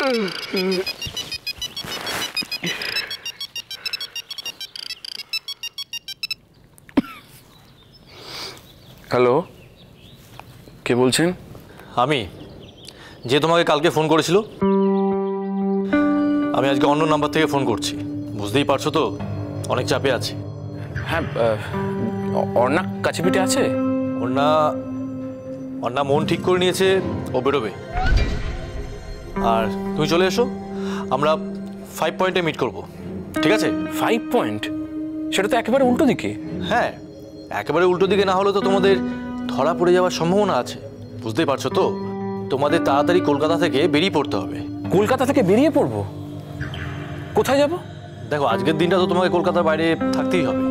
Hello, কে বলছেন? আমি যে তোমাকে কালকে ফোন করেছিল, আমি আজকে অন্য নাম্বার থেকে ফোন করছি। বুঝতেই পারছো তো, অনেক চাপে আছি। হ্যাঁ, অর্ণা কাছে পিঠে আছে? অর্ণা মন ঠিক করে নিয়েছে, ও বেরোবে। আর তুমি চলে এসো, আমরা 5 পয়েন্টে মিট করব, ঠিক আছে? 5 পয়েন্ট? সেটা তো একেবারে উল্টো দিকে। হ্যাঁ, একেবারে উল্টো দিকে না হলে তো তোমাদের ধরা পড়ে যাওয়ার সম্ভাবনা আছে। বুঝতেই পারছো তো, তোমাদের তাড়াতাড়ি কলকাতা থেকে বেরিয়ে পড়তে হবে। কলকাতা থেকে বেরিয়ে পড়বো? কোথায় যাব? দেখো, আজকের দিনটা তো তোমাকে কলকাতার বাইরে থাকতেই হবে।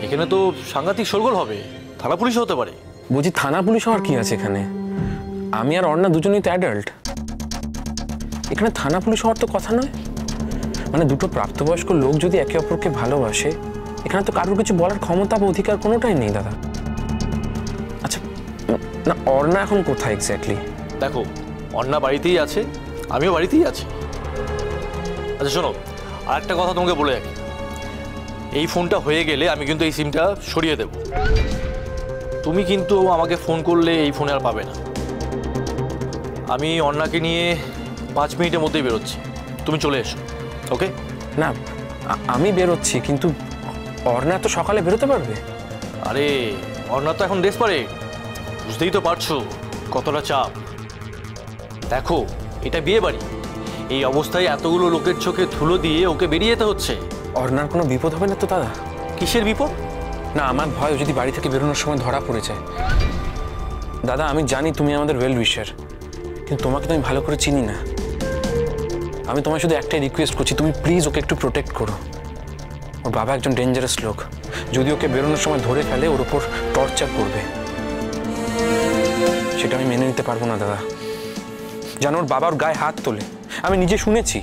এখানে তো সাংঘাতিক শোরগোল হবে, থানা পুলিশ হতে পারে। বুঝি থানা পুলিশ হওয়ার কি আছে এখানে? আমি আর অর্ণা দুজনেই তো অ্যাডাল্ট, এখানে থানা পুলিশ হওয়ার তো কথা নয়। মানে দুটো প্রাপ্তবয়স্ক লোক যদি একে অপরকে ভালোবাসে, এখানে তো কারোর কিছু বলার ক্ষমতা বা অধিকার কোনোটাই নেই দাদা। আচ্ছা, না অর্ণা এখন কোথায় এক্স্যাক্টলি? দেখো, অর্ণা বাড়িতেই আছে, আমিও বাড়িতেই আছি। আচ্ছা শোনো, আর একটা কথা তোমাকে বলে রাখি, এই ফোনটা হয়ে গেলে আমি কিন্তু এই সিমটা সরিয়ে দেব। তুমি কিন্তু আমাকে ফোন করলে এই ফোনে আর পাবে না। আমি অর্ণাকে নিয়ে 5 মিনিটের মধ্যেই বেরোচ্ছি, তুমি চলে এসো, ওকে? না, আমি বেরোচ্ছি, কিন্তু অর্ণা তো সকালে বেরোতে পারবে? আরে অর্ণা তো এখন ডেসপারেট, বুঝতেই তো পারছো কতটা চাপ। দেখো, এটা বিয়ে বাড়ি, এই অবস্থায় এতগুলো লোকের চোখে ধুলো দিয়ে ওকে বেরিয়ে যেতে হচ্ছে। অর্ণার কোনো বিপদ হবে না তো দাদা? কিসের বিপদ? না, আমার ভয় যদি বাড়ি থেকে বেরোনোর সময় ধরা পড়ে যায়। দাদা, আমি জানি তুমি আমাদের ওয়েল উইশার, কিন্তু তোমাকে তো আমি ভালো করে চিনি না। আমি তোমায় শুধু একটাই রিকোয়েস্ট করছি, তুমি প্লিজ ওকে একটু প্রোটেক্ট করো। ওর বাবা একজন ডেঞ্জারাস লোক, যদি ওকে বেরোনোর সময় ধরে ফেলে ওর উপর টর্চার করবে। সেটা আমি মেনে নিতে পারবো না দাদা। জানো, ওর বাবা ওর গায়ে হাত তোলে, আমি নিজে শুনেছি।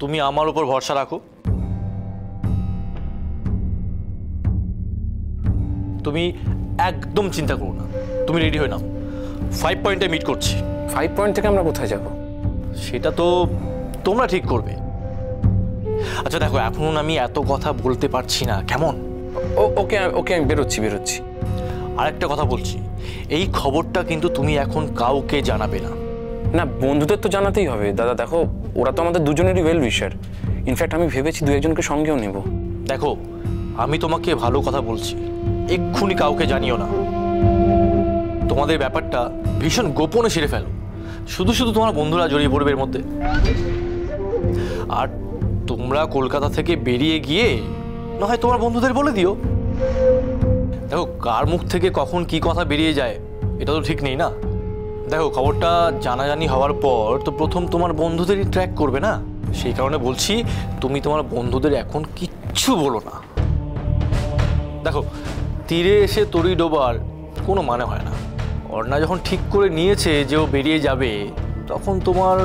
তুমি আমার উপর ভরসা রাখো, তুমি একদম চিন্তা করো না। তুমি রেডি হয়ে নাও, 5 পয়েন্টে মিট করছি। 5 পয়েন্ট থেকে আমরা কোথায় যাব? সেটা তো তোমরা ঠিক করবে। আচ্ছা দেখো, এখন আমি এত কথা বলতে পারছি না, কেমন? ওকে ওকে, আমি বেরোচ্ছি। আরেকটা কথা বলছি, এই খবরটা কিন্তু তুমি এখন কাউকে জানাবে না। না, বন্ধুদের তো জানাতেই হবে দাদা। দেখো, ওরা তো আমাদের দুজনেরই ওয়েল উইশার। ইনফ্যাক্ট আমি ভেবেছি 2-1জনকে সঙ্গেও নেব। দেখো, আমি তোমাকে ভালো কথা বলছি, এক্ষুনি কাউকে জানিও না। তোমাদের ব্যাপারটা ভীষণ গোপনে সেরে ফেলো, শুধু শুধু তোমার বন্ধুরা জড়িয়ে পড়বে এর মধ্যে। আর তোমরা কলকাতা থেকে বেরিয়ে গিয়ে না হয় তোমার বন্ধুদের বলে দিও। দেখো, কার মুখ থেকে কখন কি কথা বেরিয়ে যায় এটা তো ঠিক নেই না। দেখো, খবরটা জানাজানি হওয়ার পর তো প্রথম তোমার বন্ধুদেরই ট্র্যাক করবে না। সেই কারণে বলছি, তুমি তোমার বন্ধুদের এখন কিচ্ছু বলো না। দেখো, তীরে এসে তরি ডোবার কোনো মানে হয় না। অর্ণা যখন ঠিক করে নিয়েছে যে ও বেরিয়ে যাবে, তখন তোমার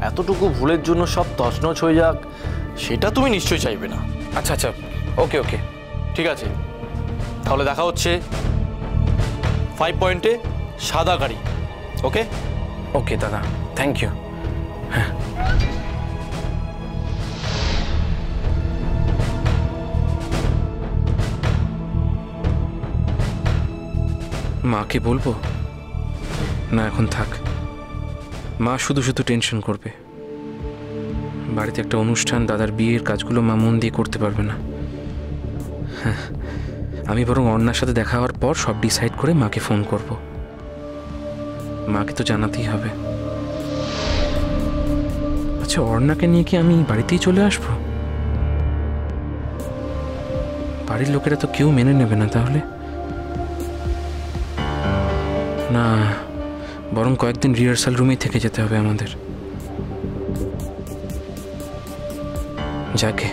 এতটুকু ভুলের জন্য সব তছনছ হয়ে যাক, সেটা তুমি নিশ্চয়ই চাইবে না। আচ্ছা, ওকে, ঠিক আছে, তাহলে দেখা হচ্ছে 5 পয়েন্টে, সাদা গাড়ি। ওকে দাদা, থ্যাংক ইউ। হ্যাঁ, মাকে বলবো না? এখন থাক, মা শুধু টেনশন করবে। বাড়িতে একটা অনুষ্ঠান, দাদার বিয়ের কাজগুলো মা মন দিয়ে করতে পারবে না। হ্যাঁ, আমি বরং অর্ণার সাথে দেখা হওয়ার পর সব ডিসাইড করে মাকে ফোন করব। মাকে তো জানাতেই হবে। আচ্ছা, অর্ণাকে নিয়ে কি আমি বাড়িতেই চলে আসবো? বাড়ির লোকেরা তো কেউ মেনে নেবে না তাহলে। না, বরং কয়েকদিন রিহার্সাল রুমেই থেকে যেতে হবে আমাদের। যাকে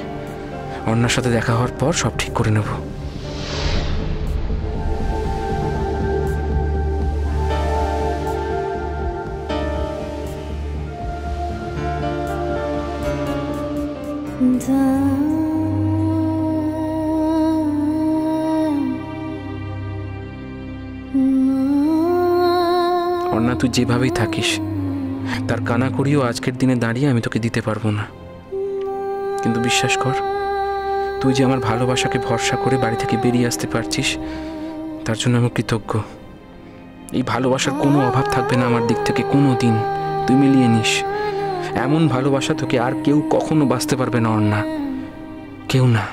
অর্ণার সাথে দেখা হওয়ার পর সব ঠিক করে নেব। অর্ণা, তুই যেভাবেই থাকিস তার কানাকড়িও আজকের দিনে দাঁড়িয়ে আমি তোকে দিতে পারবো না। কিন্তু বিশ্বাস কর, তুই যে আমার ভালোবাসাকে ভরসা করে বাড়ি থেকে বেরিয়ে আসতে পারছিস, তার জন্য আমি কৃতজ্ঞ। এই ভালোবাসার কোনো অভাব থাকবে না আমার দিক থেকে কোনো দিন। তুই মিলিয়ে নিস, এমন ভালোবাসা তোকে আর কেউ কখনো বাঁচতে পারবে না অর্ণা, কেউ না।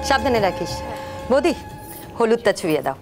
সাবধানে রাখিস। বৌদি, হলুদটা ছুঁয়ে দাও।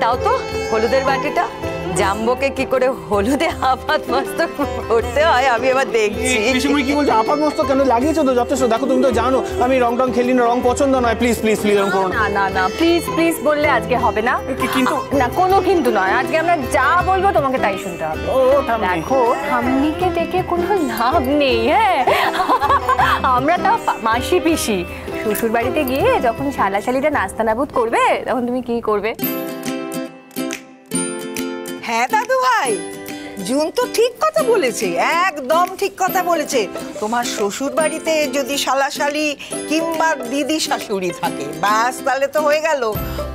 দাও তো হলুদের বাটিটা। জাম্বোকে কি করে হলুদে আপাত মস্তক করতে হয় আমি এবার দেখছি। পিসিমণি কি বলছো? আপাত মস্তক কেন? লাগিয়েছো তো যথেষ্ট। দেখো তুমি তো জানো আমি রং টং খেলি না, রং পছন্দ নয়। প্লিজ প্লিজ প্লিজ এরকম করো না। না না প্লিজ প্লিজ বললে আজকে হবে না। কিন্তু না, কোনো কিন্তু নয়। আজকে আমরা যা বলবো তোমাকে তাই শুনতে হবে। দেখো, ঠাম্মিকে দেখে কোনো লাভ নেই। হ্যাঁ, আমরা তাও মাসি পিসি। শ্বশুর বাড়িতে গিয়ে যখন শালাশালিটা নাস্তানাবুদ করবে তখন তুমি কি করবে? হ্যাঁ দাদু ভাই, জুন তো ঠিক কথা বলেছে, একদম ঠিক কথা বলেছে। তোমার শ্বশুর বাড়িতে যদি শালাশালি কিংবা দিদি শাশুড়ি থাকে, ব্যাস তাহলে তো হয়ে গেল।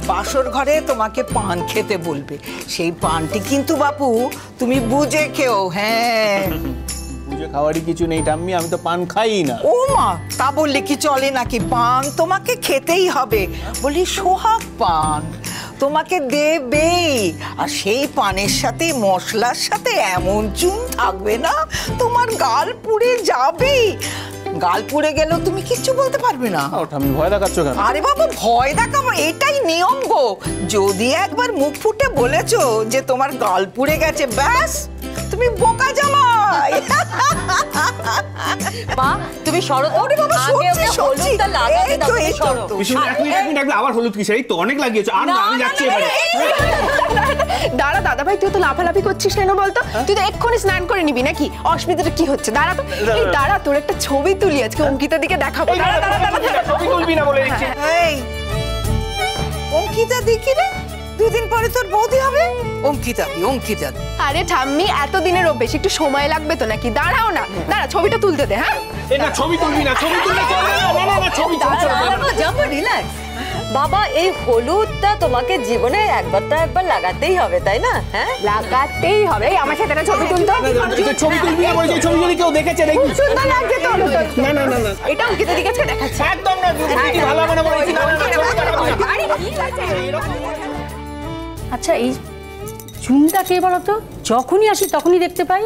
বাসর ঘরে তোমাকে পান খেতে বলবে, সেই পানটি কিন্তু বাপু তুমি বুঝে খেও। হ্যাঁ, বুঝে খাওয়ারই কিছু নেই ঠাম্মি, আমি তো পান খাই না। ও মা, তা বললে কি চলে নাকি? পান তোমাকে খেতেই হবে। বলি সোহাগ পান তোমাকে দেবেই। আর সেই পানের সাথে মশলার সাথে এমন চুন থাকবে না, তোমার গাল পুড়ে যাবে। গাল পুড়ে গেলেও তুমি কিচ্ছু বলতে পারবে না। আমি ভয় দেখাচ্ছ কেন? আরে বাবা, ভয় দেখাবো এটাই নিয়ম গো। যদি একবার মুখ ফুটে বলেছো যে তোমার গাল পুড়ে গেছে, ব্যাস তুমি বোকা জামাই। মা তুমি সরো তো। ওরে বাবা, আগে ওকে হলুদটা লাগাতে দাও। তুমি সরো। পিসিমণি এক মিনিট আবার হলুদ কিসে? এই তো অনেক লাগিয়েছো। আর না, আমি যাচ্ছি এবারে। দাঁড়া দাদা ভাই, তুই তো লাফালাফি করছিস কেন বলতো? তুই তো এক্ষুনি স্নান করে নিবি নাকি? অসুবিধাটা কি হচ্ছে? দাঁড়া তো। এই দাঁড়া, তোর একটা ছবি তুলি আজকে অঙ্কিতার দিকে দেখাবো। দাঁড়া দাঁড়া দাঁড়া। ছবি তুলবি না বলে দিচ্ছি। এই অঙ্কিতা দেখি রে, দুদিন পরে তোর বৌদি হবে। অঙ্কিতা দি, অঙ্কিতা দি। আরে ঠাম্মি, এতদিনের অভ্যেস, একটু সময় লাগবে তো নাকি? দাঁড়াও না, দাঁড়া ছবিটা তুলতে দে। হ্যাঁ, এই না, ছবি তুলবি না, ছবি তুললে চলে না। না না না, ছবি তুলছো না। Jumbo relax. বাবা, এই হলুদটা তোমাকে জীবনে একবার তো একবার লাগাতেই হবে, তাই না? হ্যাঁ, লাগাতেই হবে। এই আমার সাথে একটা ছবি তুলতে। ছবি তুলবি না বলে, ছবি যদি কেউ দেখেছে দেখি। সুন্দর লাগছে তো। না না না না, এটা অঙ্কিতা দিকে দেখাচ্ছে। একদম না, দিদি ভালো হবে না বলে দিচ্ছি। আচ্ছা, এই চুনটা কে বলতো? যখনই আসি তখনই দেখতে পাই।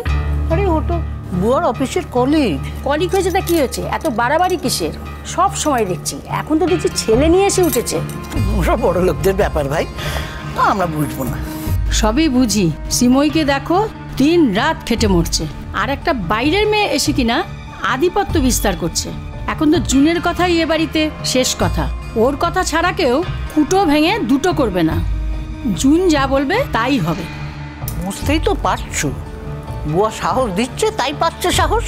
আরে ও তো বুয়ার অফিসের কলিগ। কলিগ হয়েছে তা কি হয়েছে? এত বাড়াবাড়ি কিসের? সব সময় দেখছি, এখন তো দেখছি ছেলে নিয়ে এসে উঠেছে। ওরা বড় লোকদের ব্যাপার ভাই, আমরা বুঝবো না। সবই বুঝি। সিমইকে দেখো, দিন রাত খেটে মরছে, আর একটা বাইরের মেয়ে এসে কিনা আধিপত্য বিস্তার করছে। এখন তো জুনের কথাই এ বাড়িতে শেষ কথা। ওর কথা ছাড়া কেউ কুটো ভেঙে দুটো করবে না। জুন যা বলবে তাই হবে। বুঝতেই তো পারছো, বুয়া সাহস দিচ্ছে তাই পাচ্ছে সাহস।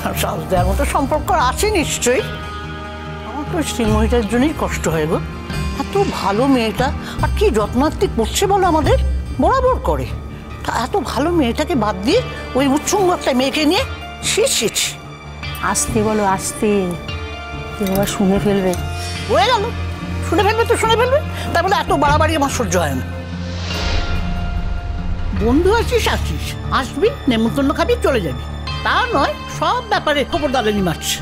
আর সাহস দেওয়ার মতো সম্পর্ক আছে নিশ্চয়ই। আমার তো শ্রীময়ীটার জন্যই কষ্ট হয় গো। এত ভালো মেয়েটা, আর কি যত্নার্থী করছে বলো আমাদের, বরাবর করে। তা এত ভালো মেয়েটাকে বাদ দিয়ে ওই উচ্ছঙ্গ একটা মেয়েকে নিয়ে ছি। আসতে বলো, আসতে, এবার শুনে ফেলবে। হয়ে গেল, শুনে ফেলবে তো শুনে ফেলবে, তার বলে এত বাড়াবাড়ি আমার সহ্য হয় না। বন্ধু আসিস আসবি, নেমন্তন্ন খাবি, চলে যাবি, তা নয় সব ব্যাপারে খবর দালেনি মারছে।